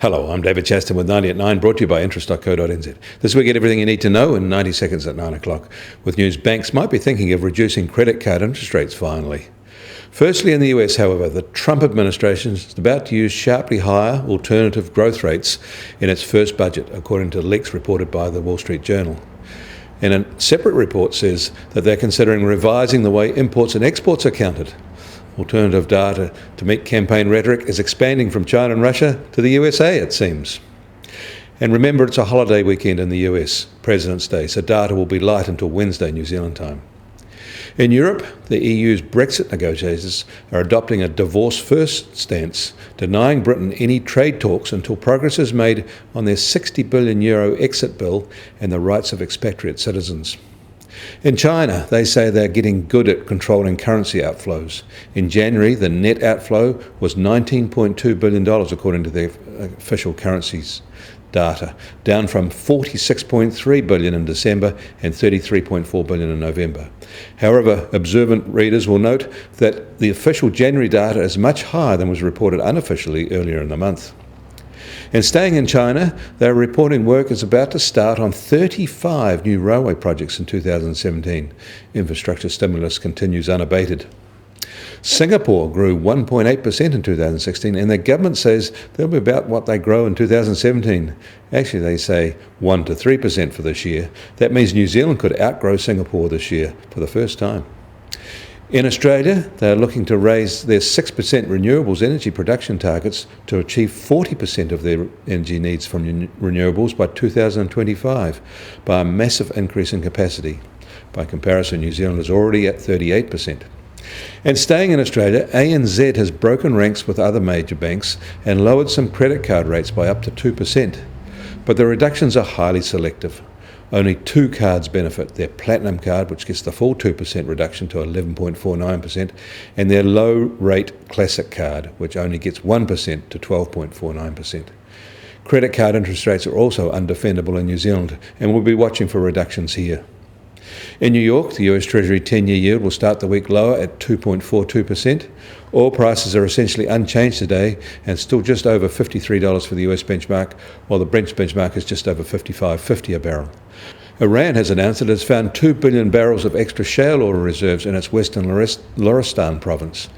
Hello, I'm David Chaston with 90 at 9, brought to you by interest.co.nz. This week, get everything you need to know in 90 seconds at 9 o'clock. With news, banks might be thinking of reducing credit card interest rates finally. Firstly, in the US, however, the Trump administration is about to use sharply higher alternative growth rates in its first budget, according to leaks reported by the Wall Street Journal. And a separate report says that they're considering revising the way imports and exports are counted. Alternative data to meet campaign rhetoric is expanding from China and Russia to the USA, it seems. And remember, it's a holiday weekend in the US, President's Day, so data will be light until Wednesday, New Zealand time. In Europe, the EU's Brexit negotiators are adopting a divorce-first stance, denying Britain any trade talks until progress is made on their €60 billion exit bill and the rights of expatriate citizens. In China, they say they're getting good at controlling currency outflows. In January, the net outflow was $19.2 billion, according to their official currencies data, down from $46.3 billion in December and $33.4 billion in November. However, observant readers will note that the official January data is much higher than was reported unofficially earlier in the month. And staying in China, they're reporting work is about to start on 35 new railway projects in 2017. Infrastructure stimulus continues unabated. Singapore grew 1.8% in 2016, and the government says they'll be about what they grow in 2017. Actually, they say 1 to 3% for this year. That means New Zealand could outgrow Singapore this year for the first time. In Australia, they're looking to raise their 6% renewables energy production targets to achieve 40% of their energy needs from renewables by 2025 by a massive increase in capacity. By comparison, New Zealand is already at 38%. And staying in Australia, ANZ has broken ranks with other major banks and lowered some credit card rates by up to 2%. But the reductions are highly selective. Only two cards benefit: their Platinum card, which gets the full 2% reduction to 11.49%, and their low-rate Classic card, which only gets 1% to 12.49%. Credit card interest rates are also undefendable in New Zealand, and we'll be watching for reductions here. In New York, the US Treasury 10-year yield will start the week lower at 2.42%. Oil prices are essentially unchanged today and still just over $53 for the US benchmark, while the Brent benchmark is just over $55.50 a barrel. Iran has announced that it has found 2 billion barrels of extra shale oil reserves in its western Loristan province.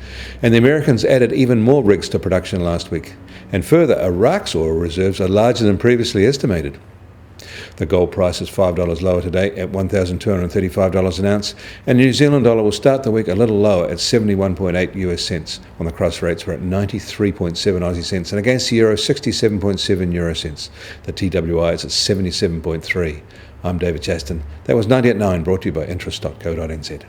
And the Americans added even more rigs to production last week. And further, Iraq's oil reserves are larger than previously estimated. The gold price is $5 lower today at $1,235 an ounce, and the New Zealand dollar will start the week a little lower at 71.8 US cents, when the cross rates were at 93.7 Aussie cents, and against the euro 67.7 euro cents. The TWI is at 77.3. I'm David Chaston. That was 90 at 9, brought to you by interest.co.nz.